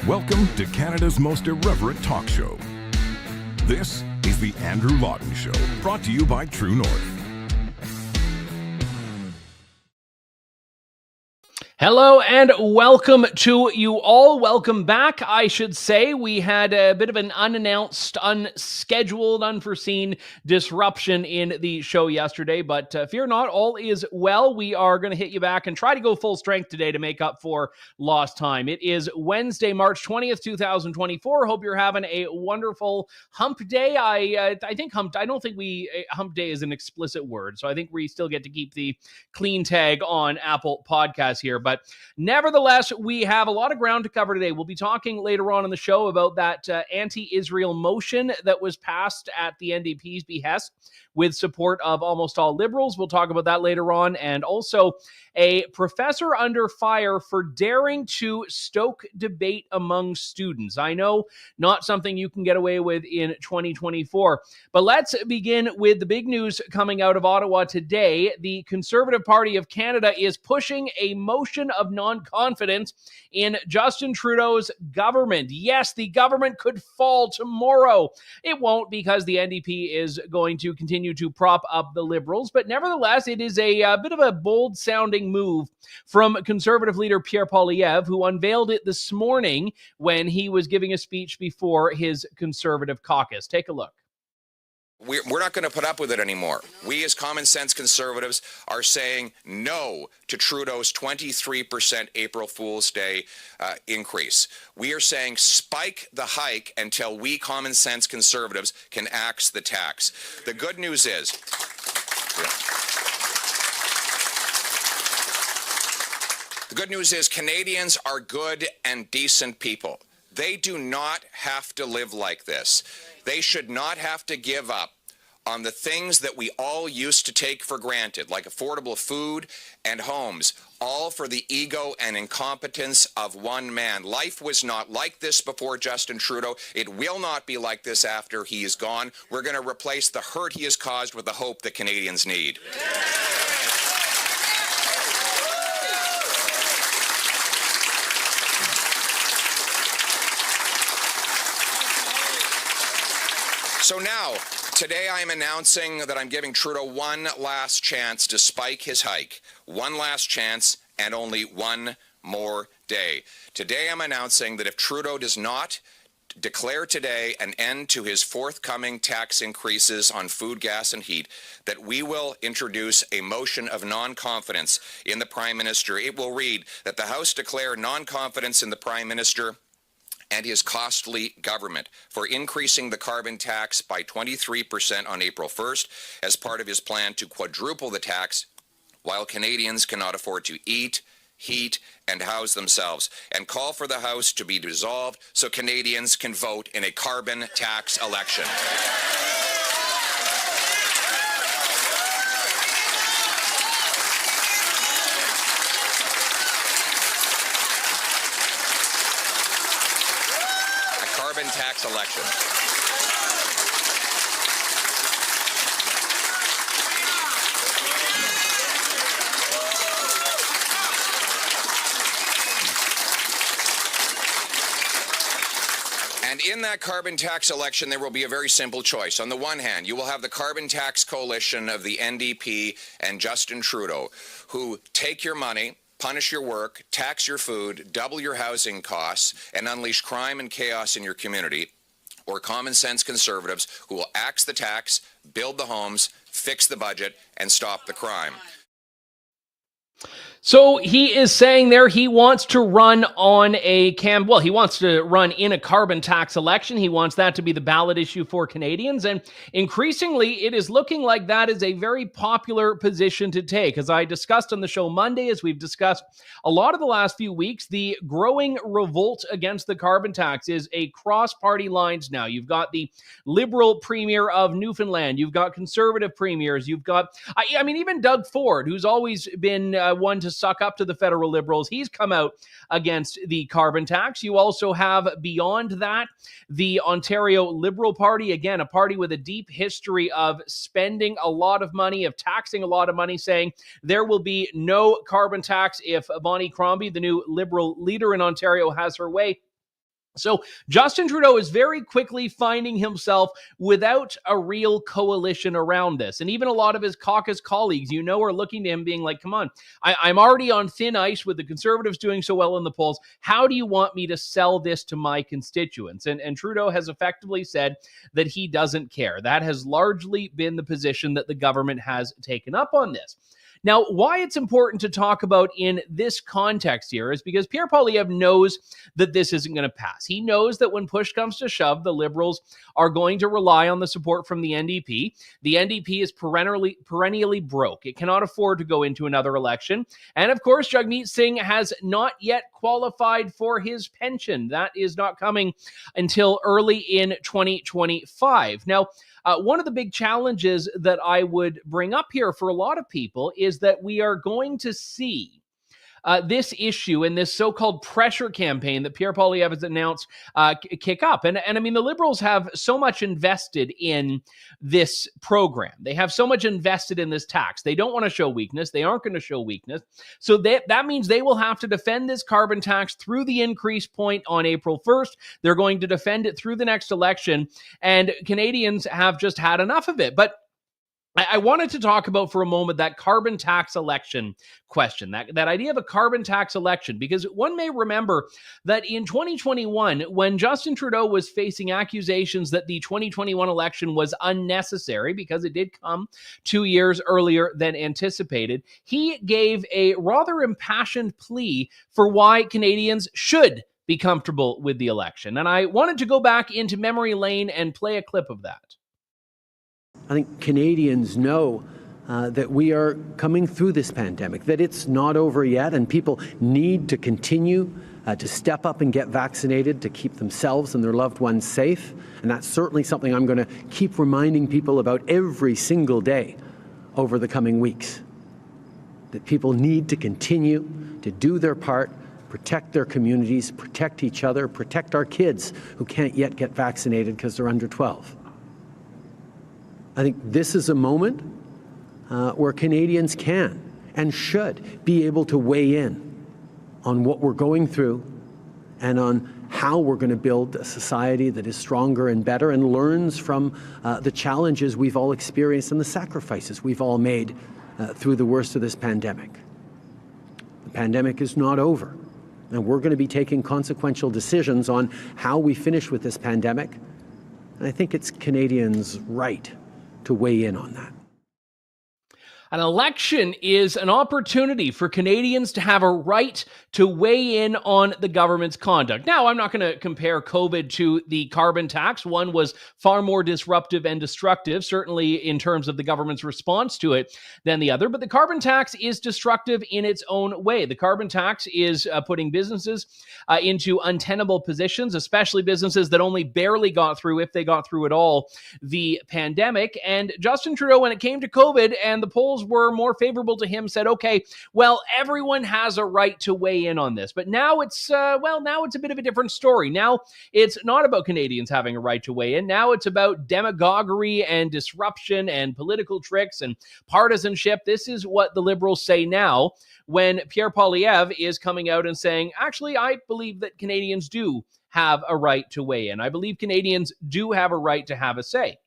Welcome to Canada's most irreverent talk show. This is the Andrew Lawton Show, brought to you by True North. Hello and welcome to you all. Welcome back, I should say. We had a bit of an unannounced, unscheduled, unforeseen disruption in the show yesterday, but fear not, all is well. We are going to hit you back and try to go full strength today to make up for lost time. It is Wednesday, March 20th, 2024. Hope you're having a wonderful hump day. I think hump day is an explicit word, so I think we still get to keep the clean tag on Apple Podcasts here. But nevertheless, we have a lot of ground to cover today. We'll be talking later on in the show about that anti-Israel motion that was passed at the NDP's behest with support of almost all Liberals. We'll talk about that later on. And also a professor under fire for daring to stoke debate among students. I know not something you can get away with in 2024. But let's begin with the big news coming out of Ottawa today. The Conservative Party of Canada is pushing a motion of non-confidence in Justin Trudeau's government. Yes, the government could fall tomorrow. It won't, because the NDP is going to continue to prop up the Liberals. But nevertheless, it is a bit of a bold-sounding move from Conservative leader Pierre Poilievre, who unveiled it this morning when he was giving a speech before his Conservative caucus. Take a look. We're not going to put up with it anymore. We as common sense Conservatives are saying no to Trudeau's 23% April Fool's Day increase. We are saying spike the hike until we common sense Conservatives can axe the tax. The good news is... The good news is Canadians are good and decent people. They do not have to live like this. They should not have to give up on the things that we all used to take for granted, like affordable food and homes, all for the ego and incompetence of one man. Life was not like this before Justin Trudeau. It will not be like this after he is gone. We're going to replace the hurt he has caused with the hope that Canadians need. So now, today I am announcing that I'm giving Trudeau one last chance to spike his hike. One last chance and only one more day. Today I'm announcing that if Trudeau does not declare today an end to his forthcoming tax increases on food, gas, and heat, that we will introduce a motion of non-confidence in the Prime Minister. It will read that the House declare non-confidence in the Prime Minister and his costly government for increasing the carbon tax by 23% on April 1st as part of his plan to quadruple the tax while Canadians cannot afford to eat, heat, and house themselves, and call for the House to be dissolved so Canadians can vote in a carbon tax election. Tax election. And in that carbon tax election, there will be a very simple choice. On the one hand, you will have the carbon tax coalition of the NDP and Justin Trudeau, who take your money, punish your work, tax your food, double your housing costs, and unleash crime and chaos in your community, or common sense Conservatives who will axe the tax, build the homes, fix the budget, and stop the crime. So he is saying there he wants to run on he wants to run in a carbon tax election. He wants that to be the ballot issue for Canadians. And increasingly, it is looking like that is a very popular position to take. As I discussed on the show Monday, as we've discussed a lot of the last few weeks, the growing revolt against the carbon tax is across party lines now. You've got the Liberal Premier of Newfoundland. You've got Conservative premiers. You've got, even Doug Ford, who's always been one to suck up to the federal Liberals. He's come out against the carbon tax. You also have, beyond that, the Ontario Liberal Party, again, a party with a deep history of spending a lot of money, of taxing a lot of money, saying there will be no carbon tax if Bonnie Crombie, the new Liberal leader in Ontario, has her way. So Justin Trudeau is very quickly finding himself without a real coalition around this. And even a lot of his caucus colleagues, are looking to him being like, come on, I'm already on thin ice with the Conservatives doing so well in the polls. How do you want me to sell this to my constituents? And Trudeau has effectively said that he doesn't care. That has largely been the position that the government has taken up on this. Now, why it's important to talk about in this context here is because Pierre Poilievre knows that this isn't going to pass. He knows that when push comes to shove, the Liberals are going to rely on the support from the NDP. The NDP is perennially broke. It cannot afford to go into another election. And of course, Jagmeet Singh has not yet qualified for his pension. That is not coming until early in 2025. Now, one of the big challenges that I would bring up here for a lot of people is that we are going to see this issue and this so-called pressure campaign that Pierre Poilievre has announced kick up. And I mean, the Liberals have so much invested in this program. They have so much invested in this tax. They don't want to show weakness. They aren't going to show weakness. So that means they will have to defend this carbon tax through the increase point on April 1st. They're going to defend it through the next election. And Canadians have just had enough of it. But I wanted to talk about for a moment that carbon tax election question, that idea of a carbon tax election, because one may remember that in 2021, when Justin Trudeau was facing accusations that the 2021 election was unnecessary because it did come 2 years earlier than anticipated, he gave a rather impassioned plea for why Canadians should be comfortable with the election. And I wanted to go back into memory lane and play a clip of that. I think Canadians know that we are coming through this pandemic, that it's not over yet, and people need to continue to step up and get vaccinated to keep themselves and their loved ones safe. And that's certainly something I'm going to keep reminding people about every single day over the coming weeks. That people need to continue to do their part, protect their communities, protect each other, protect our kids who can't yet get vaccinated because they're under 12. I think this is a moment where Canadians can and should be able to weigh in on what we're going through and on how we're going to build a society that is stronger and better and learns from the challenges we've all experienced and the sacrifices we've all made through the worst of this pandemic. The pandemic is not over, and we're going to be taking consequential decisions on how we finish with this pandemic. And I think it's Canadians' right to weigh in on that. An election is an opportunity for Canadians to have a right to weigh in on the government's conduct. Now, I'm not going to compare COVID to the carbon tax. One was far more disruptive and destructive, certainly in terms of the government's response to it, than the other. But the carbon tax is destructive in its own way. The carbon tax is putting businesses into untenable positions, especially businesses that only barely got through, if they got through at all, the pandemic. And Justin Trudeau, when it came to COVID and the polls were more favorable to him, said, okay, well, everyone has a right to weigh in on this. But now it's a bit of a different story. Now it's not about Canadians having a right to weigh in. Now it's about demagoguery and disruption and political tricks and partisanship. This is what the Liberals say now when Pierre Poilievre is coming out and saying, actually, I believe that Canadians do have a right to weigh in. I believe Canadians do have a right to have a say.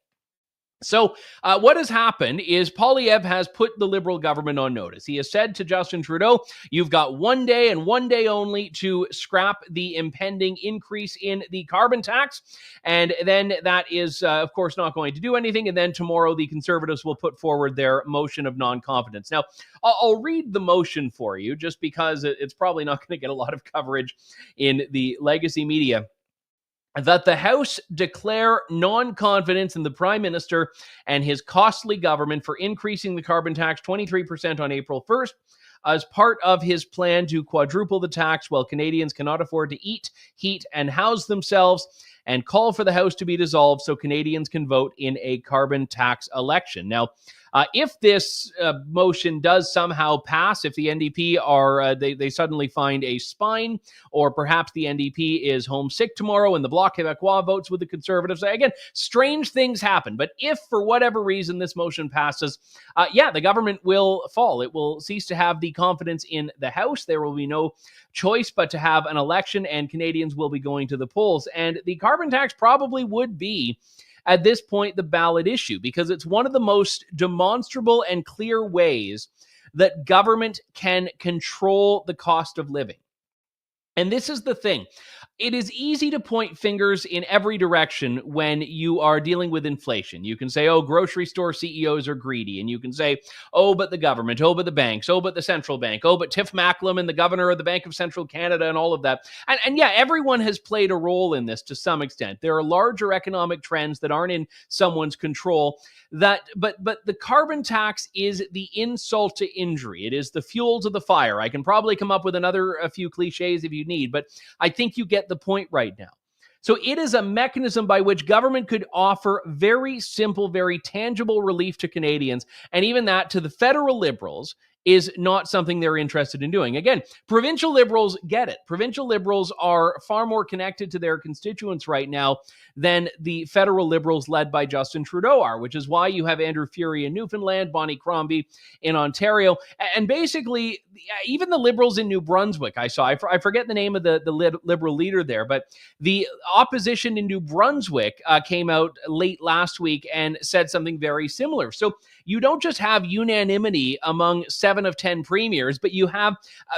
So what has happened is Poilievre has put the Liberal government on notice. He has said to Justin Trudeau, you've got 1 day and 1 day only to scrap the impending increase in the carbon tax. And then that is, of course, not going to do anything. And then tomorrow the Conservatives will put forward their motion of non-confidence. Now, I'll read the motion for you just because it's probably not going to get a lot of coverage in the legacy media. That the House declare non-confidence in the Prime Minister and his costly government for increasing the carbon tax 23% on April 1st as part of his plan to quadruple the tax while Canadians cannot afford to eat, heat, and house themselves. and call for the House to be dissolved so Canadians can vote in a carbon tax election. Now, if this motion does somehow pass, if the NDP are, they suddenly find a spine, or perhaps the NDP is homesick tomorrow and the Bloc Québécois votes with the Conservatives, again, strange things happen. But if for whatever reason this motion passes, the government will fall. It will cease to have the confidence in the House. There will be no choice but to have an election, and Canadians will be going to the polls. And the carbon tax probably would be, at this point, the ballot issue, because it's one of the most demonstrable and clear ways that government can control the cost of living. And this is the thing. It is easy to point fingers in every direction when you are dealing with inflation. You can say, oh, grocery store CEOs are greedy. And you can say, oh, but the government, oh, but the banks, oh, but the central bank, oh, but Tiff Macklem and the governor of the Bank of Central Canada and all of that. And yeah, everyone has played a role in this to some extent. There are larger economic trends that aren't in someone's control. But the carbon tax is the insult to injury. It is the fuel to the fire. I can probably come up with a few cliches if you need, but I think you get the point right now. So it is a mechanism by which government could offer very simple, very tangible relief to Canadians, and even that to the federal Liberals is not something they're interested in doing. Again, provincial Liberals get it. Provincial Liberals are far more connected to their constituents right now than the federal Liberals led by Justin Trudeau are, which is why you have Andrew Furey in Newfoundland, Bonnie Crombie in Ontario, and basically even the Liberals in New Brunswick. I forget the name of the Liberal leader there, but the opposition in New Brunswick came out late last week and said something very similar. So you don't just have unanimity among 7 of 10 premiers, but you have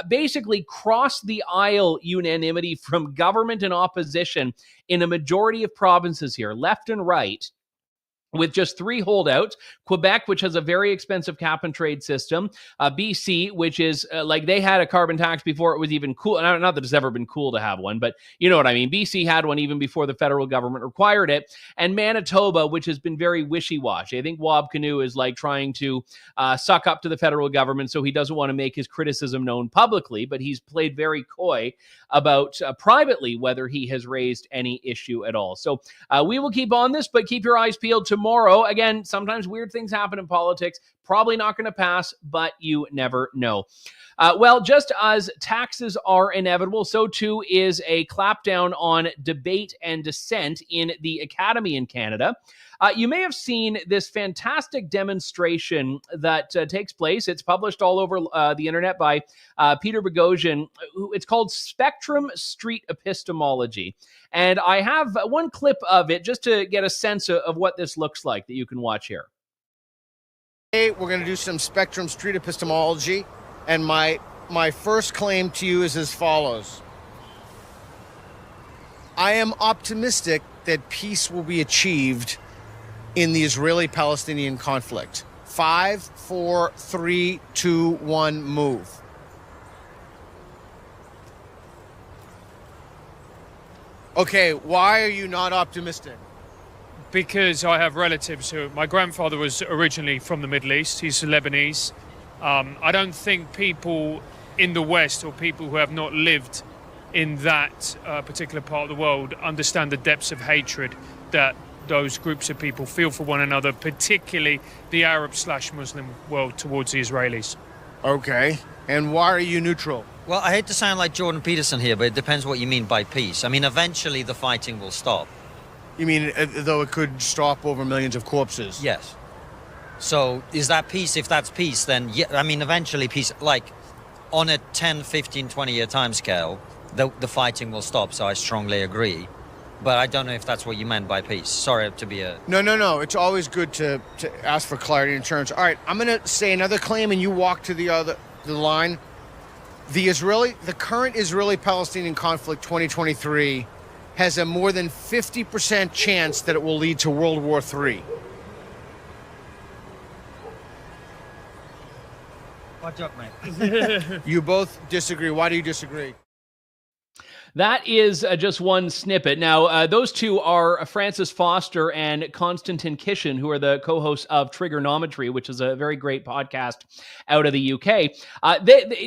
basically cross the aisle unanimity from government and opposition in a majority of provinces here, left and right, with just 3 holdouts: Quebec, which has a very expensive cap and trade system; BC, which is they had a carbon tax before it was even cool. Not that it's ever been cool to have one, but you know what I mean. BC had one even before the federal government required it. And Manitoba, which has been very wishy-washy. I think Wab Kinew is trying to suck up to the federal government, so he doesn't want to make his criticism known publicly, but he's played very coy about privately whether he has raised any issue at all. So we will keep on this, but keep your eyes peeled tomorrow. Again, sometimes weird things happen in politics. Probably not going to pass, but you never know. Well, just as taxes are inevitable, so too is a clampdown on debate and dissent in the academy in Canada. You may have seen this fantastic demonstration that takes place. It's published all over the internet by Peter Boghossian. It's called Spectrum Street Epistemology. And I have one clip of it just to get a sense of what this looks like that you can watch here. Today we're going to do some Spectrum Street Epistemology. And my first claim to you is as follows. I am optimistic that peace will be achieved in the Israeli-Palestinian conflict. 5, 4, 3, 2, 1, move. Okay, why are you not optimistic? Because I have relatives who... My grandfather was originally from the Middle East. He's Lebanese. I don't think people in the West, or people who have not lived in that particular part of the world, understand the depths of hatred that those groups of people feel for one another, particularly the Arab/Muslim world towards the Israelis. Okay. And why are you neutral? Well, I hate to sound like Jordan Peterson here, but it depends what you mean by peace. I mean, eventually the fighting will stop. You mean though it could stop over millions of corpses? Yes. So is that peace? If that's peace, then yeah, I mean, eventually peace, like on a 10, 15, 20-year time scale, the fighting will stop. So I strongly agree. But I don't know if that's what you meant by peace. Sorry to be a... No. It's always good to ask for clarity in terms. All right, I'm going to say another claim and you walk to the line. The current Israeli-Palestinian conflict 2023 has a more than 50% chance that it will lead to World War III. Watch up, mate. You both disagree. Why do you disagree? That is just one snippet. Now, those two are Francis Foster and Konstantin Kishin, who are the co-hosts of Trigonometry, which is a very great podcast out of the UK.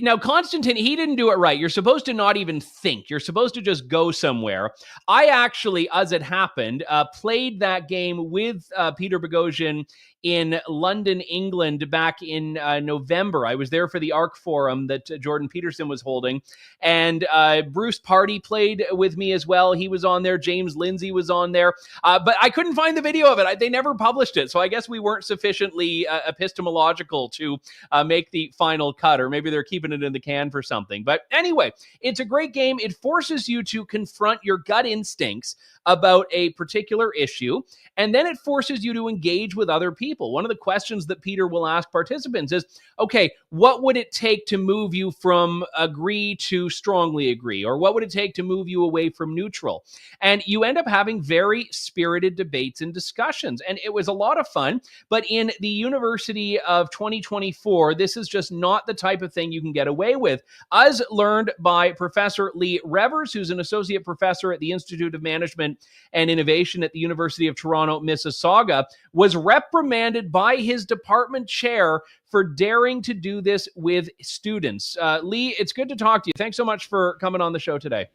Now, Konstantin, he didn't do it right. You're supposed to not even think. You're supposed to just go somewhere. I actually, as it happened, played that game with Peter Boghossian in London, England, back in November. I was there for the ARC Forum that Jordan Peterson was holding. And Bruce Party played with me as well. He was on there. James Lindsay was on there. But I couldn't find the video of it. They never published it. So I guess we weren't sufficiently epistemological to make the final cut, or maybe they're keeping it in the can for something. But anyway, it's a great game. It forces you to confront your gut instincts about a particular issue, and then it forces you to engage with other people. One of the questions that Peter will ask participants is, okay, what would it take to move you from agree to strongly agree? Or what would it take to move you away from neutral? And you end up having very spirited debates and discussions. And it was a lot of fun. But in the University of 2024, this is just not the type of thing you can get away with, as learned by Professor Leigh Revers, who's an associate professor at the Institute of Management and Innovation at the University of Toronto, Mississauga, was reprimanded by his department chair for daring to do this with students. Leigh, it's good to talk to you. Thanks so much for coming on the show today.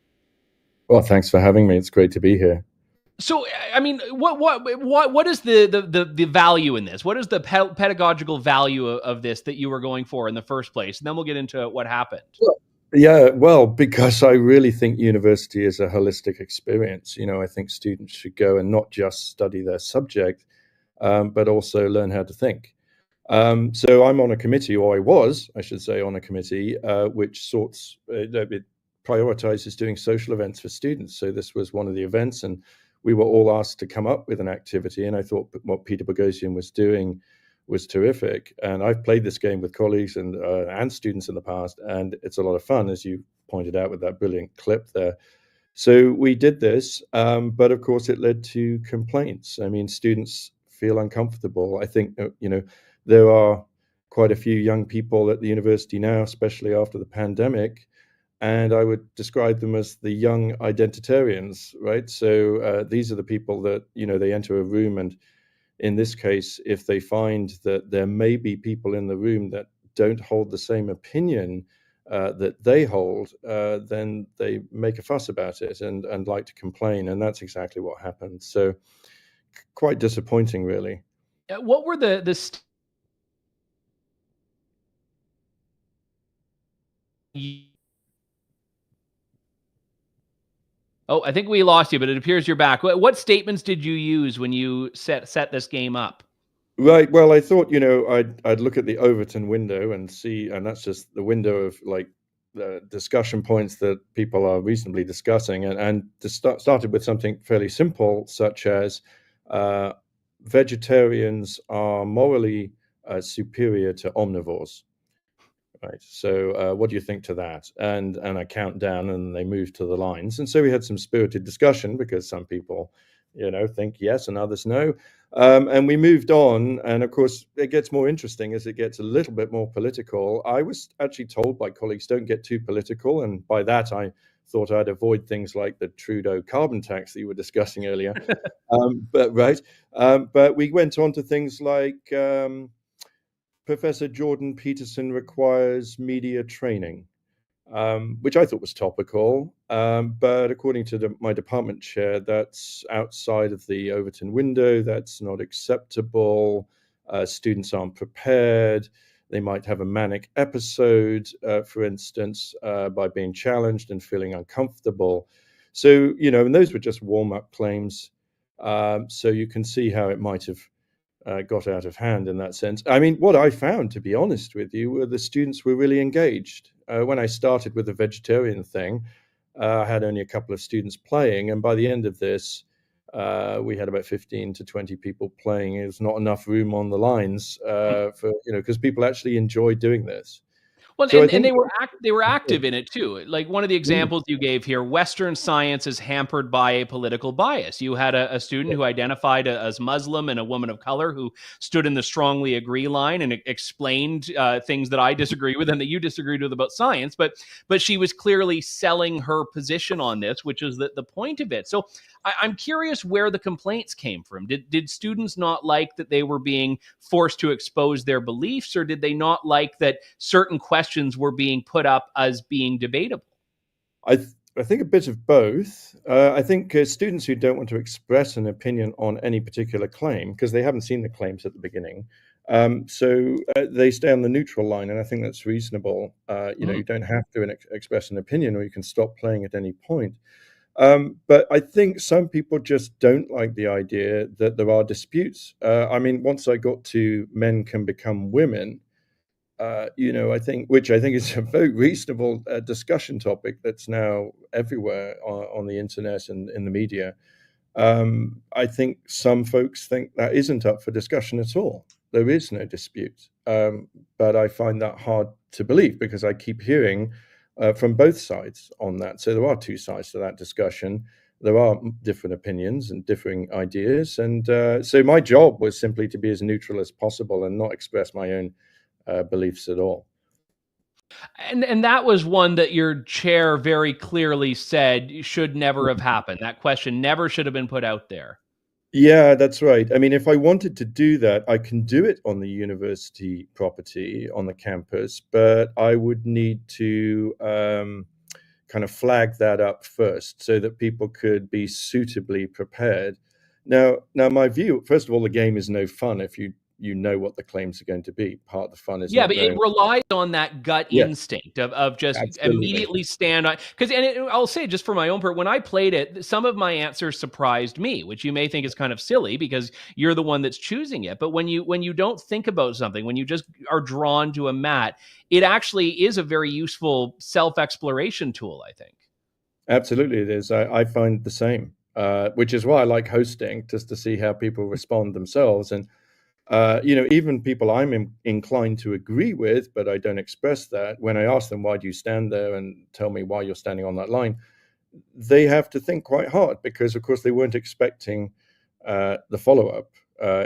Well, thanks for having me. It's great to be here. So, I mean, what is the value in this? What is the pedagogical value of this that you were going for in the first place? And then we'll get into what happened. Yeah, well, because I really think university is a holistic experience. I think students should go and not just study their subject, but also learn how to think. So I'm on a committee, or I was, I should say, on a committee, which it prioritizes doing social events for students. So this was one of the events, and we were all asked to come up with an activity. And I thought what Peter Boghossian was doing was terrific. And I've played this game with colleagues and students in the past, and it's a lot of fun, as you pointed out with that brilliant clip there. So we did this, but of course it led to complaints. I mean, students feel uncomfortable. I think, there are quite a few young people at the university now, especially after the pandemic, and I would describe them as the young identitarians, right? So these are the people that, they enter a room, and in this case, if they find that there may be people in the room that don't hold the same opinion that they hold, then they make a fuss about it and like to complain. And that's exactly what happened. So quite disappointing, really. What were the Oh, I think we lost you, but it appears you're back. What statements did you use when you set this game up? Right. Well, I thought, I'd look at the Overton window and see, and that's just the window of like the discussion points that people are reasonably discussing, and started with something fairly simple, such as vegetarians are morally superior to omnivores. Right. So what do you think to that? And I count down, and they move to the lines. And so we had some spirited discussion, because some people, think yes and others no. And we moved on. And of course, it gets more interesting as it gets a little bit more political. I was actually told by colleagues, don't get too political. And by that, I thought I'd avoid things like the Trudeau carbon tax that you were discussing earlier. But we went on to things like Professor Jordan Peterson requires media training, which I thought was topical. But according to my department chair, that's outside of the Overton window. That's not acceptable. Students aren't prepared. They might have a manic episode, for instance, by being challenged and feeling uncomfortable. So, and those were just warm-up claims. So you can see how it might have got out of hand in that sense. I mean, what I found, to be honest with you, were the students were really engaged. When I started with the vegetarian thing, I had only a couple of students playing, and by the end of this, we had about 15 to 20 people playing. It was not enough room on the lines because people actually enjoy doing this. Well, So I and think they were active in it too. Like one of the examples you gave here, Western science is hampered by a political bias. You had a student who identified as Muslim and a woman of color who stood in the strongly agree line and explained things that I disagree with and that you disagreed with about science. But she was clearly selling her position on this, which is the point of it. So I'm curious where the complaints came from. Did students not like that they were being forced to expose their beliefs, or did they not like that certain questions were being put up as being debatable? I think a bit of both. I think students who don't want to express an opinion on any particular claim because they haven't seen the claims at the beginning, so they stay on the neutral line, and I think that's reasonable. You don't have to express an opinion, or you can stop playing at any point. But I think some people just don't like the idea that there are disputes. I mean, once I got to men can become women, which I think is a very reasonable discussion topic that's now everywhere on the internet and in the media. I think some folks think that isn't up for discussion at all. There is no dispute. But I find that hard to believe because I keep hearing from both sides on that. So there are two sides to that discussion. There are different opinions and differing ideas. And so my job was simply to be as neutral as possible and not express my own beliefs at all. And that was one that your chair very clearly said should never have happened. That question never should have been put out there. Yeah, that's right. I mean, if I wanted to do that, I can do it on the university property on the campus, but I would need to kind of flag that up first so that people could be suitably prepared. Now, my view, first of all, the game is no fun if you know what the claims are going to be. Part of the fun is Yeah, not but it knowing. relies on that gut Yeah, instinct of just absolutely. immediately stand on. Because, I'll say just for my own part, when I played it, some of my answers surprised me, which you may think is kind of silly because you're the one that's choosing it. But when you don't think about something, when you just are drawn to a mat, it actually is a very useful self-exploration tool, I think. Absolutely, it is. I find the same, which is why I like hosting, just to see how people respond themselves. And even people I'm inclined to agree with, but I don't express that. When I ask them, why do you stand there and tell me why you're standing on that line? They have to think quite hard because, of course, they weren't expecting the follow-up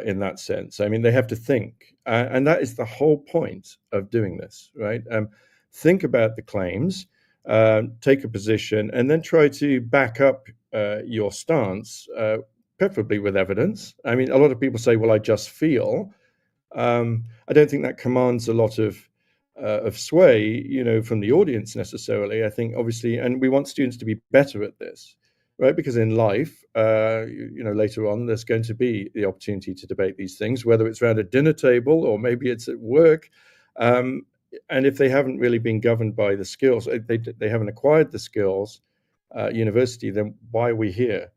in that sense. I mean, they have to think. And that is the whole point of doing this, right? Think about the claims, take a position, and then try to back up your stance, preferably with evidence. I mean, a lot of people say, well, I just feel. I don't think that commands a lot of sway, from the audience necessarily. I think obviously, and we want students to be better at this, right? Because in life, later on, there's going to be the opportunity to debate these things, whether it's around a dinner table or maybe it's at work. And if they haven't really been governed by the skills, they haven't acquired the skills at university, then why are we here?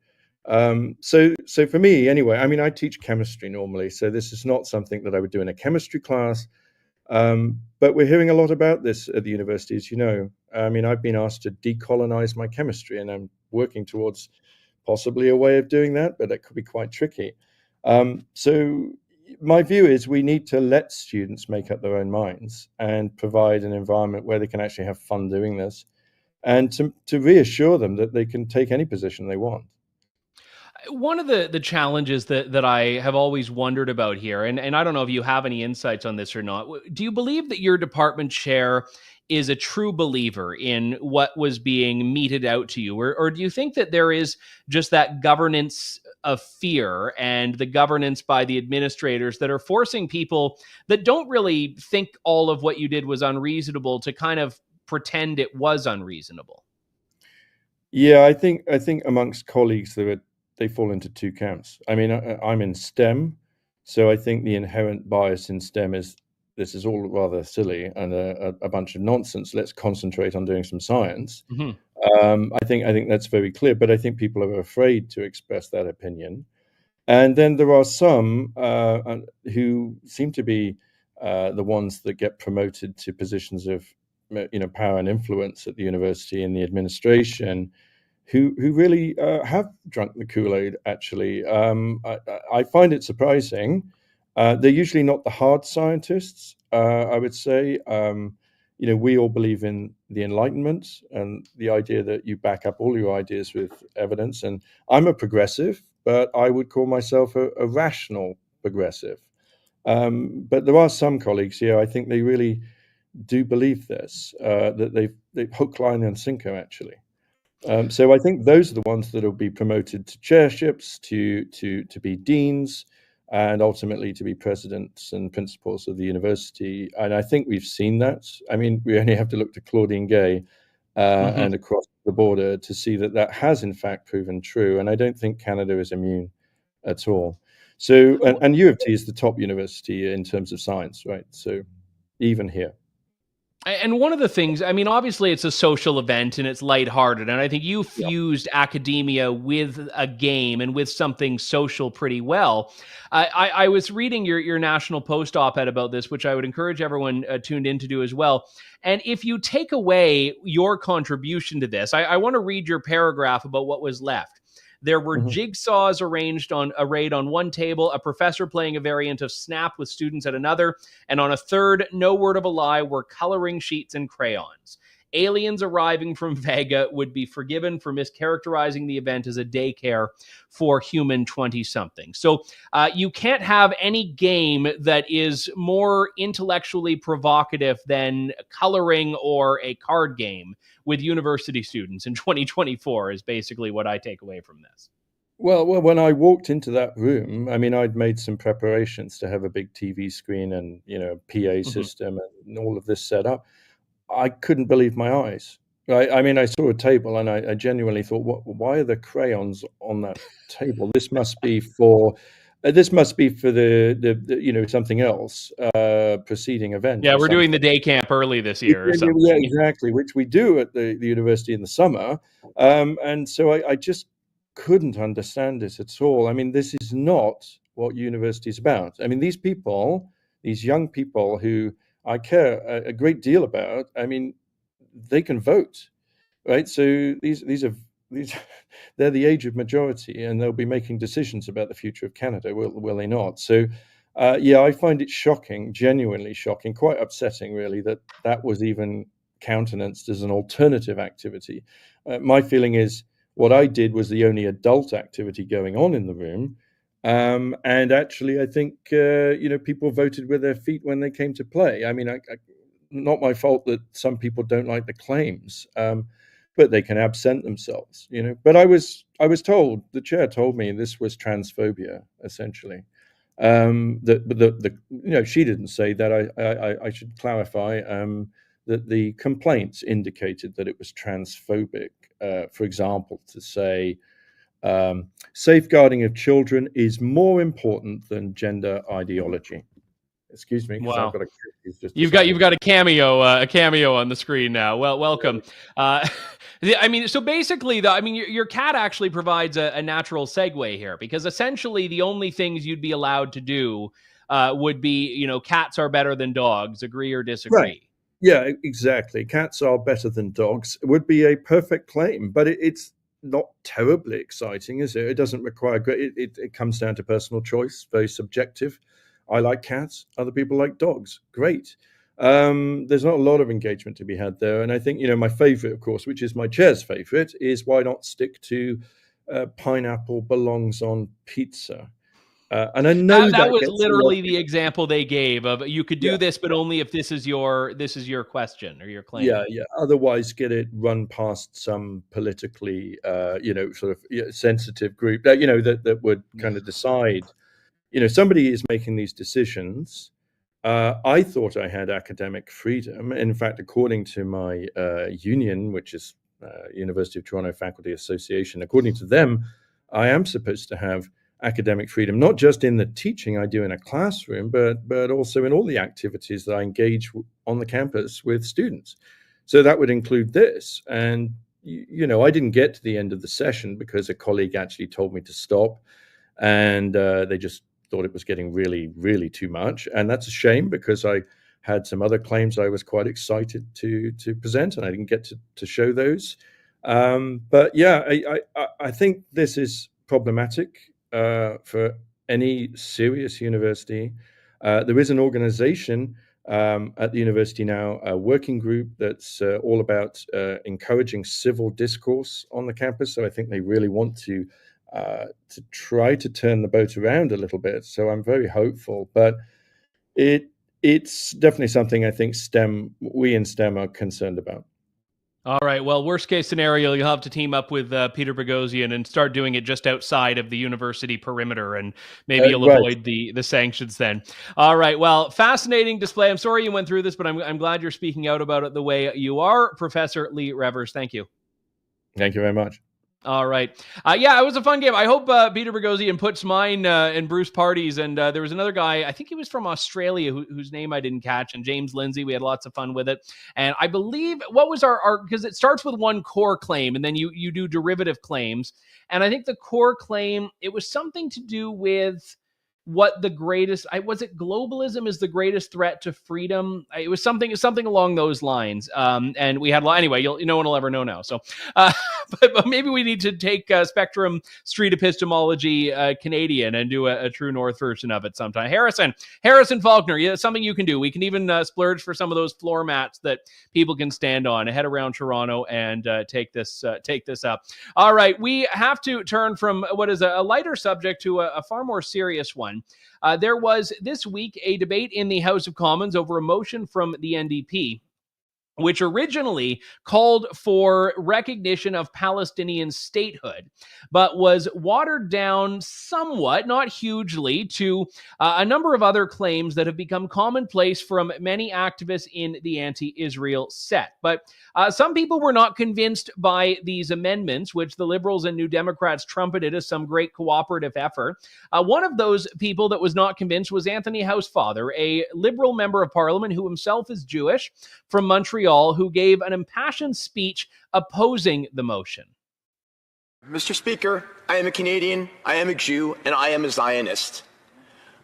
So for me, anyway, I mean, I teach chemistry normally, so this is not something that I would do in a chemistry class. But we're hearing a lot about this at the university, as you know. I mean, I've been asked to decolonize my chemistry, and I'm working towards possibly a way of doing that, but it could be quite tricky. So my view is we need to let students make up their own minds and provide an environment where they can actually have fun doing this, and to reassure them that they can take any position they want. One of the challenges that I have always wondered about here, and I don't know if you have any insights on this or not. Do you believe that your department chair is a true believer in what was being meted out to you? Or do you think that there is just that governance of fear and the governance by the administrators that are forcing people that don't really think all of what you did was unreasonable to kind of pretend it was unreasonable? Yeah, I think amongst colleagues they fall into two camps. I mean, I'm in STEM, so I think the inherent bias in STEM is this is all rather silly and a bunch of nonsense. Let's concentrate on doing some science. Mm-hmm. I think that's very clear, but I think people are afraid to express that opinion. And then there are some who seem to be the ones that get promoted to positions of power and influence at the university and the administration, who really have drunk the Kool-Aid, actually. I find it surprising. They're usually not the hard scientists, I would say. we all believe in the Enlightenment and the idea that you back up all your ideas with evidence. And I'm a progressive, but I would call myself a rational progressive. But there are some colleagues here, I think they really do believe this, that they've hook, line, and sinker, actually. So I think those are the ones that will be promoted to chairships, to be deans, and ultimately to be presidents and principals of the university. And I think we've seen that. I mean, we only have to look to Claudine Gay and across the border to see that has in fact proven true. And I don't think Canada is immune at all. So, and U of T is the top university in terms of science, right? So even here. And one of the things, I mean, obviously it's a social event and it's lighthearted. And I think you fused academia with a game and with something social pretty well. I was reading your National Post op-ed about this, which I would encourage everyone tuned in to do as well. And if you take away your contribution to this, I want to read your paragraph about what was left. There were jigsaws arrayed on one table, a professor playing a variant of Snap with students at another, and on a third, no word of a lie, were coloring sheets and crayons. Aliens arriving from Vega would be forgiven for mischaracterizing the event as a daycare for human 20-something. So you can't have any game that is more intellectually provocative than coloring or a card game with university students in 2024 is basically what I take away from this. Well, when I walked into that room, I mean, I'd made some preparations to have a big TV screen and, PA system and all of this set up. I couldn't believe my eyes. Right? I mean, I saw a table and I genuinely thought, why are the crayons on that table? This must be for the something else, preceding event. Yeah, we're doing the day camp early this year. Yeah, exactly, which we do at the university in the summer. And so I just couldn't understand this at all. I mean, this is not what university is about. I mean, these young people who I care a great deal about, I mean, they can vote, right? So these they're the age of majority, and they'll be making decisions about the future of Canada, will they not? So, I find it shocking, genuinely shocking, quite upsetting, really, that was even countenanced as an alternative activity. My feeling is what I did was the only adult activity going on in the room. And actually, I think, people voted with their feet when they came to play. I mean, not my fault that some people don't like the claims, but they can absent themselves, But I was told, the chair told me this was transphobia, essentially. She didn't say that. I should clarify that the complaints indicated that it was transphobic. For example, to say, safeguarding of children is more important than gender ideology. Excuse me. Wow. I've got you've got a cameo on the screen now. Well, welcome. I mean, so basically, your cat actually provides a natural segue here, because essentially the only things you'd be allowed to do would be, cats are better than dogs. Agree or disagree? Right. Yeah, exactly. Cats are better than dogs. It would be a perfect claim, but it's not terribly exciting, is it? It doesn't require it comes down to personal choice, very subjective. I like cats, other people like dogs. Great. There's not a lot of engagement to be had there. And I think, my favorite, of course, which is my chair's favorite, is why not stick to pineapple belongs on pizza. And I know that was literally the example they gave of you could do this, but only if this is your question or your claim. Yeah. Otherwise, get it run past some politically, sensitive group that would kind of decide. Somebody is making these decisions. I thought I had academic freedom. In fact, according to my union, which is University of Toronto Faculty Association, according to them, I am supposed to have academic freedom, not just in the teaching I do in a classroom, but also in all the activities that I engage on the campus with students. So that would include this. And, I didn't get to the end of the session because a colleague actually told me to stop, and they just thought it was getting really, really too much. And that's a shame, because I had some other claims I was quite excited to present, and I didn't get to show those. But yeah, I think this is problematic for any serious university. There is an organization at the university now a working group that's all about encouraging civil discourse on the campus. So I think they really want to try to turn the boat around a little bit. So I'm very hopeful, but it's definitely something I think we in STEM are concerned about. All right. Well, worst case scenario, you'll have to team up with Peter Boghossian and start doing it just outside of the university perimeter, and maybe you'll avoid the sanctions then. All right. Well, fascinating display. I'm sorry you went through this, but I'm glad you're speaking out about it the way you are. Professor Leigh Revers, thank you. Thank you very much. All right. Yeah, it was a fun game. I hope Peter Boghossian puts mine in Bruce Party's. And there was another guy, I think he was from Australia, whose name I didn't catch, and James Lindsay. We had lots of fun with it. And I believe, what was our because it starts with one core claim, and then you do derivative claims. And I think the core claim, it was something to do with what the greatest, was it globalism is the greatest threat to freedom? It was something along those lines. And we had, anyway, no one will ever know now. So, but maybe we need to take Spectrum Street Epistemology Canadian and do a True North version of it sometime. Harrison Faulkner, yeah, something you can do. We can even splurge for some of those floor mats that people can stand on, head around Toronto and take this up. All right, we have to turn from what is a lighter subject to a far more serious one. There was this week a debate in the House of Commons over a motion from the NDP, which originally called for recognition of Palestinian statehood, but was watered down somewhat, not hugely, to a number of other claims that have become commonplace from many activists in the anti-Israel set. But some people were not convinced by these amendments, which the Liberals and New Democrats trumpeted as some great cooperative effort. One of those people that was not convinced was Anthony Housefather, a Liberal member of Parliament who himself is Jewish, from Montreal, who gave an impassioned speech opposing the motion. Mr. Speaker, I am a Canadian, I am a Jew, and I am a Zionist.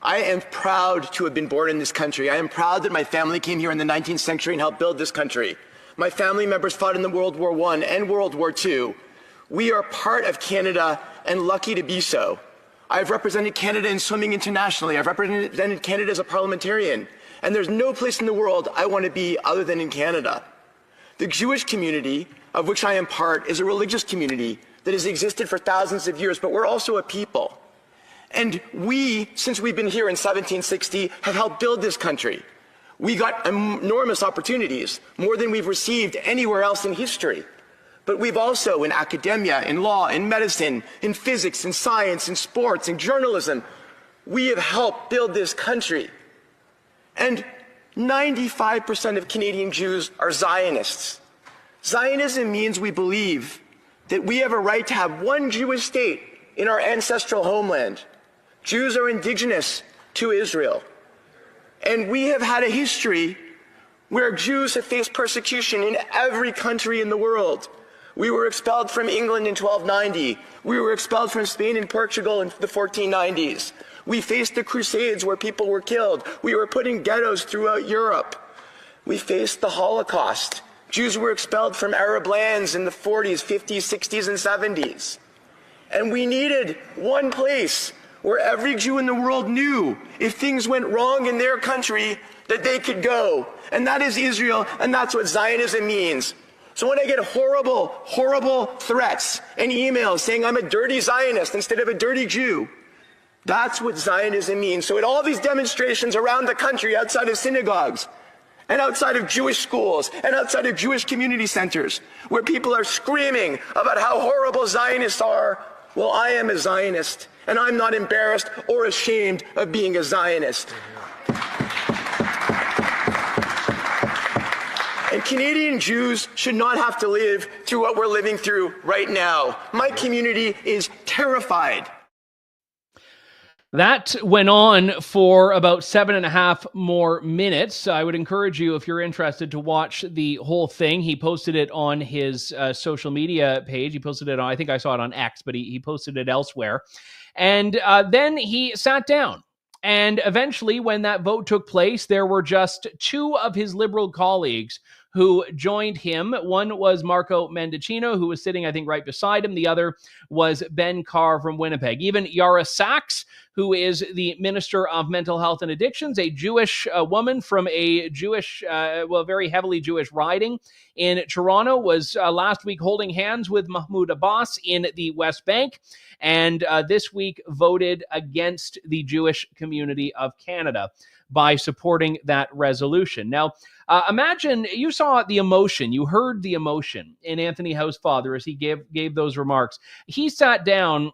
I am proud to have been born in this country. I am proud that my family came here in the 19th century and helped build this country. My family members fought in the World War I and World War II. We are part of Canada and lucky to be so. I've represented Canada in swimming internationally. I've represented Canada as a parliamentarian. And there's no place in the world I want to be other than in Canada. The Jewish community, of which I am part, is a religious community that has existed for thousands of years, but we're also a people. And we, since we've been here in 1760, have helped build this country. We got enormous opportunities, more than we've received anywhere else in history. But we've also, in academia, in law, in medicine, in physics, in science, in sports, in journalism, we have helped build this country. And 95% of Canadian Jews are Zionists. Zionism means we believe that we have a right to have one Jewish state in our ancestral homeland. Jews are indigenous to Israel. And we have had a history where Jews have faced persecution in every country in the world. We were expelled from England in 1290. We were expelled from Spain and Portugal in the 1490s. We faced the Crusades where people were killed. We were put in ghettos throughout Europe. We faced the Holocaust. Jews were expelled from Arab lands in the 40s, 50s, 60s, and 70s. And we needed one place where every Jew in the world knew if things went wrong in their country that they could go. And that is Israel, and that's what Zionism means. So when I get horrible, horrible threats and emails saying I'm a dirty Zionist instead of a dirty Jew, that's what Zionism means. So at all these demonstrations around the country, outside of synagogues, and outside of Jewish schools, and outside of Jewish community centers, where people are screaming about how horrible Zionists are, well, I am a Zionist, and I'm not embarrassed or ashamed of being a Zionist. And Canadian Jews should not have to live through what we're living through right now. My community is terrified. That went on for about 7.5 more minutes. I would encourage you, if you're interested, to watch the whole thing. He posted it on his social media page. He posted it on, I think I saw it on X, but he posted it elsewhere. And then he sat down. And eventually, when that vote took place, there were just two of his Liberal colleagues who joined him. One was Marco Mendicino, who was sitting, I think, right beside him. The other was Ben Carr from Winnipeg. Even Yara Sachs, who is the Minister of Mental Health and Addictions, a Jewish woman from a Jewish, very heavily Jewish riding in Toronto, was last week holding hands with Mahmoud Abbas in the West Bank, and this week voted against the Jewish community of Canada by supporting that resolution. Now, imagine you saw the emotion, you heard the emotion in Anthony Housefather as he gave those remarks. He sat down,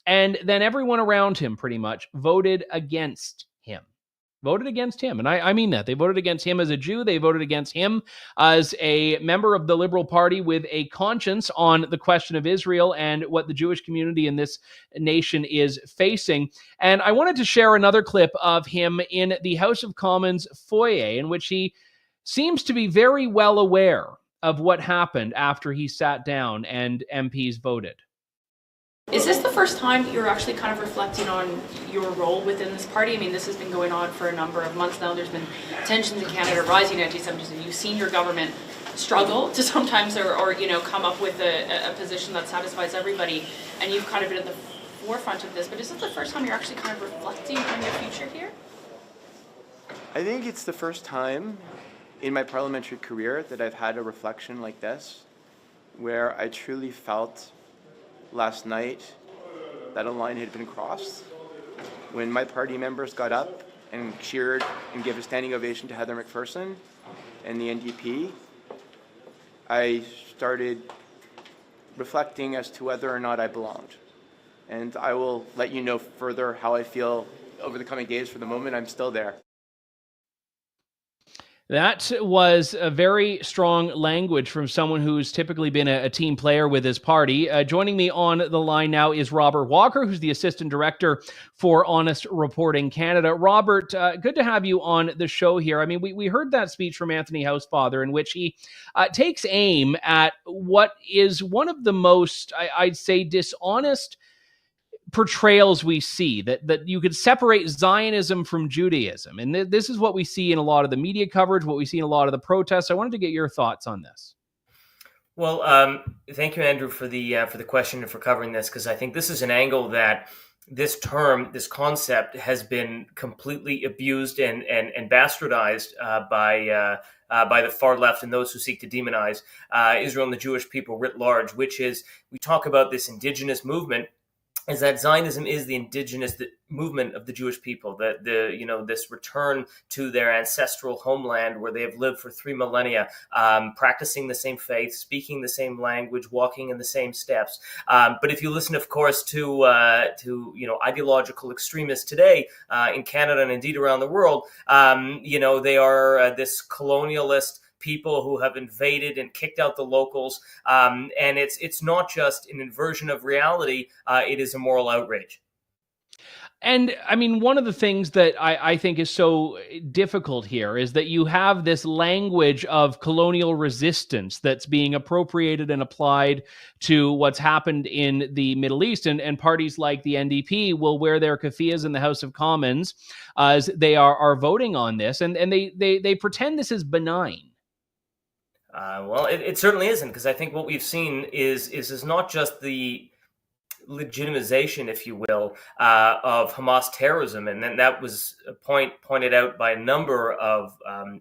and then everyone around him pretty much voted against him. And I mean that. They voted against him as a Jew. They voted against him as a member of the Liberal Party with a conscience on the question of Israel and what the Jewish community in this nation is facing. And I wanted to share another clip of him in the House of Commons foyer, in which he seems to be very well aware of what happened after he sat down and MPs voted. Is this the first time you're actually kind of reflecting on your role within this party? I mean, this has been going on for a number of months now. There's been tensions in Canada, rising anti-Semitism. You've seen your government struggle to sometimes or come up with a position that satisfies everybody, and you've kind of been at the forefront of this. But is this the first time you're actually kind of reflecting on your future here? I think it's the first time in my parliamentary career that I've had a reflection like this, where I truly felt last night that a line had been crossed when my party members got up and cheered and gave a standing ovation to Heather McPherson and the NDP. I started reflecting as to whether or not I belonged. And I will let you know further how I feel over the coming days. For the moment, I'm still there. That was a very strong language from someone who's typically been a team player with his party. Joining me on the line now is Robert Walker, who's the Assistant Director for Honest Reporting Canada. Robert, good to have you on the show here. I mean, we heard that speech from Anthony Housefather in which he takes aim at what is one of the most, I'd say, dishonest portrayals we see, that you could separate Zionism from Judaism. And this is what we see in a lot of the media coverage, what we see in a lot of the protests. I wanted to get your thoughts on this. Well, thank you, Andrew, for the question and for covering this, because I think this is an angle that this term, this concept, has been completely abused and bastardized by the far left and those who seek to demonize Israel and the Jewish people writ large, which is, we talk about this indigenous movement, is that Zionism is the indigenous movement of the Jewish people, that this return to their ancestral homeland where they have lived for 3 millennia, practicing the same faith, speaking the same language, walking in the same steps. But if you listen, of course, to ideological extremists today in Canada and indeed around the world, they are this colonialist people who have invaded and kicked out the locals. And it's not just an inversion of reality, it is a moral outrage. And I mean, one of the things that I think is so difficult here is that you have this language of colonial resistance that's being appropriated and applied to what's happened in the Middle East. And parties like the NDP will wear their keffiyehs in the House of Commons as they are voting on this. And they pretend this is benign. Well, it certainly isn't, because I think what we've seen is not just the legitimization, if you will, of Hamas terrorism. And then that was a point pointed out by a number of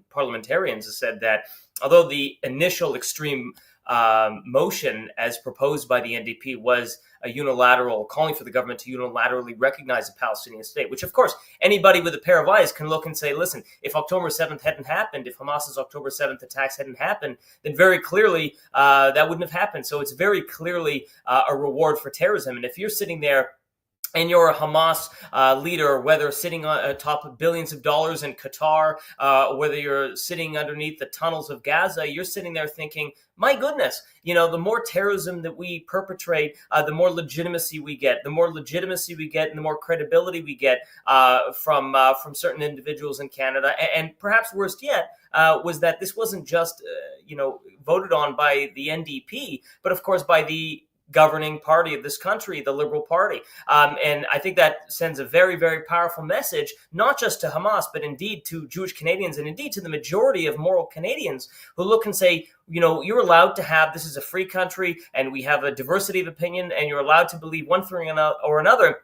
parliamentarians who said that although the initial extreme motion as proposed by the NDP was a unilateral, calling for the government to unilaterally recognize a Palestinian state, which of course anybody with a pair of eyes can look and say, listen, if October 7th hadn't happened, if Hamas's October 7th attacks hadn't happened, then very clearly that wouldn't have happened. So it's very clearly a reward for terrorism. And if you're sitting there and you're a Hamas leader, whether sitting atop of billions of dollars in Qatar, whether you're sitting underneath the tunnels of Gaza, you're sitting there thinking, my goodness, the more terrorism that we perpetrate, the more legitimacy we get. The more legitimacy we get and the more credibility we get from certain individuals in Canada. And perhaps worst yet was that this wasn't just, voted on by the NDP, but of course by the governing party of this country, the Liberal Party. And I think that sends a very, very powerful message, not just to Hamas, but indeed to Jewish Canadians and indeed to the majority of moral Canadians who look and say, you're allowed to have, this is a free country and we have a diversity of opinion and you're allowed to believe one thing or another.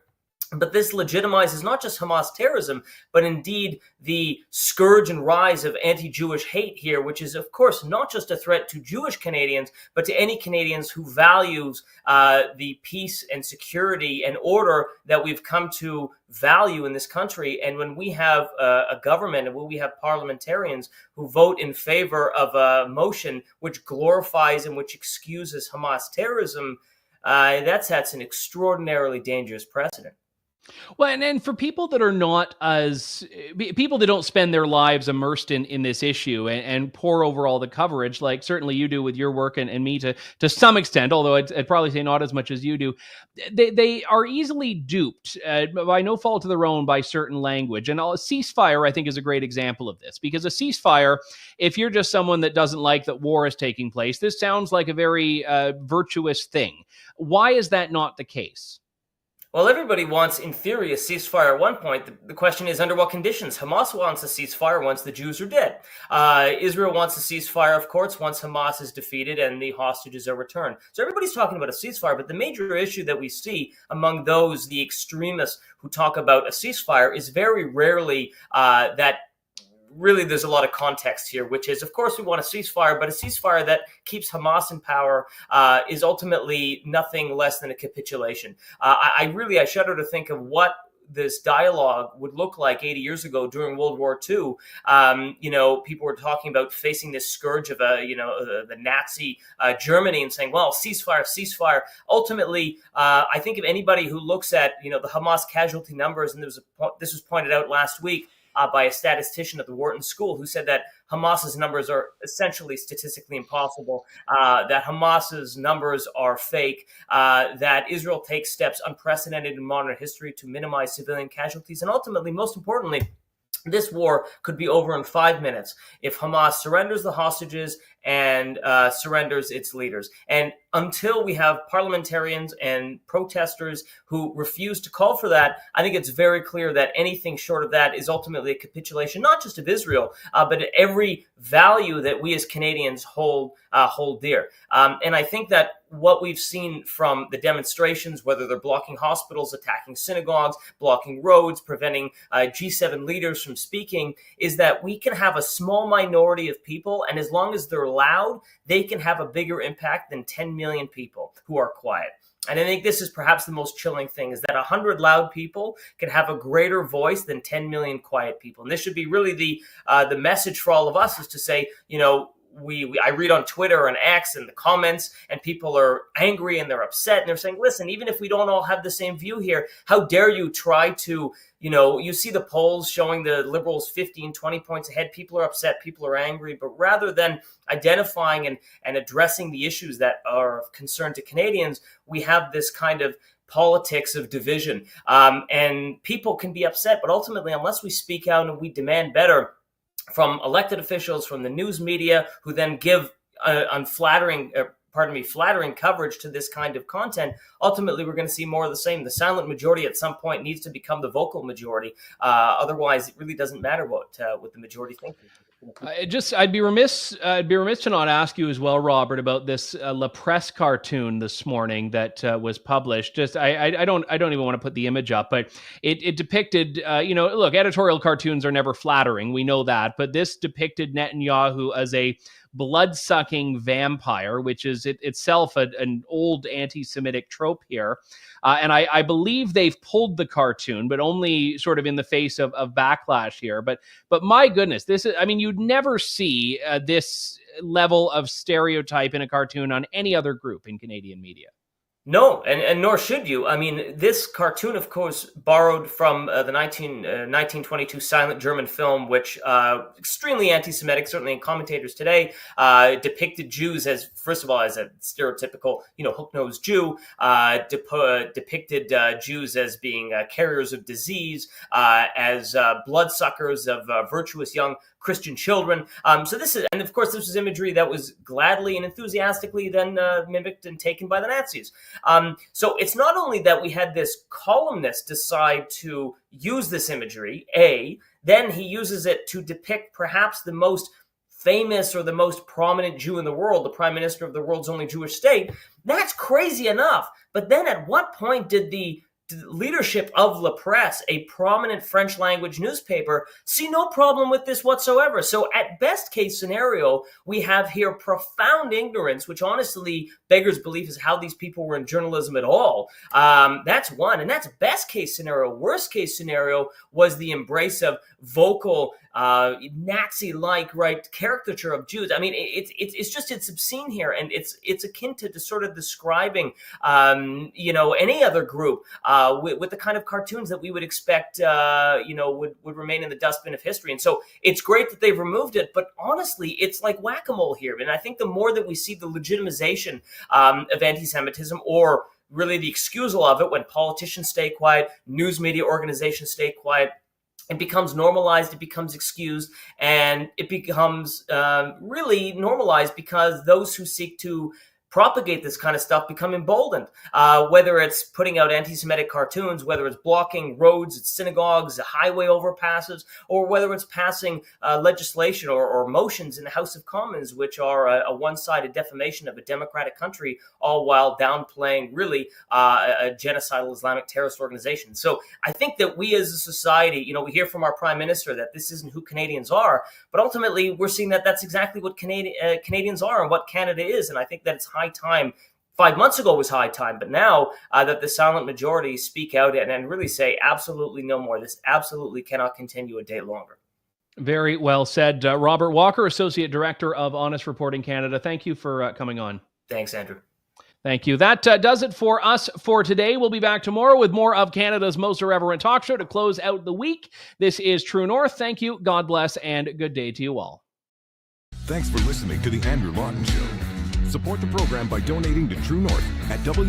But this legitimizes not just Hamas terrorism, but indeed the scourge and rise of anti-Jewish hate here, which is, of course, not just a threat to Jewish Canadians, but to any Canadians who values the peace and security and order that we've come to value in this country. And when we have a government and when we have parliamentarians who vote in favor of a motion which glorifies and which excuses Hamas terrorism, that sets an extraordinarily dangerous precedent. Well, and for people that are not as people that don't spend their lives immersed in this issue and pour over all the coverage, like certainly you do with your work and me to some extent, although I'd probably say not as much as you do, they are easily duped by no fault of their own by certain language. And a ceasefire, I think, is a great example of this, because a ceasefire, if you're just someone that doesn't like that war is taking place, this sounds like a very virtuous thing. Why is that not the case? Well, everybody wants, in theory, a ceasefire at one point. The question is, under what conditions? Hamas wants a ceasefire once the Jews are dead. Israel wants a ceasefire, of course, once Hamas is defeated and the hostages are returned. So everybody's talking about a ceasefire, but the major issue that we see among those, the extremists who talk about a ceasefire, is very rarely that really there's a lot of context here, which is, of course, we want a ceasefire, but a ceasefire that keeps Hamas in power is ultimately nothing less than a capitulation. I shudder to think of what this dialogue would look like 80 years ago during World War II. People were talking about facing this scourge of the Nazi Germany and saying, well, ceasefire. Ultimately, I think of anybody who looks at, the Hamas casualty numbers, and this was pointed out last week, by a statistician at the Wharton School, who said that Hamas's numbers are essentially statistically impossible, that Hamas's numbers are fake, that Israel takes steps unprecedented in modern history to minimize civilian casualties, and ultimately, most importantly, this war could be over in 5 minutes if Hamas surrenders the hostages and surrenders its leaders. And until we have parliamentarians and protesters who refuse to call for that, I think it's very clear that anything short of that is ultimately a capitulation, not just of Israel, but every value that we as Canadians hold dear. And I think that what we've seen from the demonstrations, whether they're blocking hospitals, attacking synagogues, blocking roads, preventing G7 leaders from speaking, is that we can have a small minority of people, and as long as they're loud, they can have a bigger impact than 10 million people who are quiet. And I think this is perhaps the most chilling thing, is that 100 loud people can have a greater voice than 10 million quiet people. And this should be really the message for all of us, is to say, I read on Twitter and X and the comments, and people are angry and they're upset, and they're saying, listen, even if we don't all have the same view here, how dare you try to, you see the polls showing the Liberals 15, 20 points ahead. People are upset, people are angry, but rather than identifying and addressing the issues that are of concern to Canadians, we have this kind of politics of division. And people can be upset, but ultimately, unless we speak out and we demand better from elected officials, from the news media, who then give flattering coverage to this kind of content, ultimately we're going to see more of the same. The silent majority at some point needs to become the vocal majority. Otherwise, it really doesn't matter what the majority thinks. I'd be remiss to not ask you as well, Robert, about this La Presse cartoon this morning that was published. I don't even want to put the image up, but it depicted, look, editorial cartoons are never flattering. We know that, but this depicted Netanyahu as a blood-sucking vampire, which is itself an old anti-Semitic trope here. And I believe they've pulled the cartoon, but only sort of in the face of backlash here. But my goodness, you'd never see this level of stereotype in a cartoon on any other group in Canadian media. No, and nor should you. I mean, this cartoon, of course, borrowed from the 1922 silent German film, which extremely anti-Semitic, certainly in commentators today, depicted Jews as, first of all, as a stereotypical, hook-nosed Jew, depicted Jews as being carriers of disease, as bloodsuckers of virtuous young Christian children. So this is, and of course, this was imagery that was gladly and enthusiastically then mimicked and taken by the Nazis. So it's not only that we had this columnist decide to use this imagery, then he uses it to depict perhaps the most famous or the most prominent Jew in the world, the prime minister of the world's only Jewish state. That's crazy enough. But then at what point did the leadership of La Presse, a prominent French language newspaper, see no problem with this whatsoever. So at best case scenario, we have here profound ignorance, which honestly beggars belief is how these people were in journalism at all. That's one. And that's best case scenario. Worst case scenario was the embrace of vocal Nazi-like, right, caricature of Jews. I mean, it's obscene here, and it's akin to sort of describing, any other group with the kind of cartoons that we would expect, would remain in the dustbin of history. And so it's great that they've removed it, but honestly, it's like whack-a-mole here. And I think the more that we see the legitimization of anti-Semitism, or really the excusal of it when politicians stay quiet, news media organizations stay quiet, it becomes normalized, it becomes excused, and it becomes really normalized because those who seek to propagate this kind of stuff become emboldened, whether it's putting out anti-Semitic cartoons, whether it's blocking roads at synagogues, highway overpasses, or whether it's passing legislation or motions in the House of Commons, which are a one-sided defamation of a democratic country, all while downplaying really a genocidal Islamic terrorist organization. So I think that we as a society, we hear from our Prime Minister that this isn't who Canadians are, but ultimately we're seeing that that's exactly what Canadians are and what Canada is. And I think that it's high time. 5 months ago was high time, but now that the silent majority speak out and really say absolutely no more. This absolutely cannot continue a day longer. Very well said. Robert Walker, Associate Director of Honest Reporting Canada. Thank you for coming on. Thanks, Andrew. Thank you. That does it for us for today. We'll be back tomorrow with more of Canada's most irreverent talk show to close out the week. This is True North. Thank you. God bless and good day to you all. Thanks for listening to The Andrew Lawton Show. Support the program by donating to True North at www.tnc.news.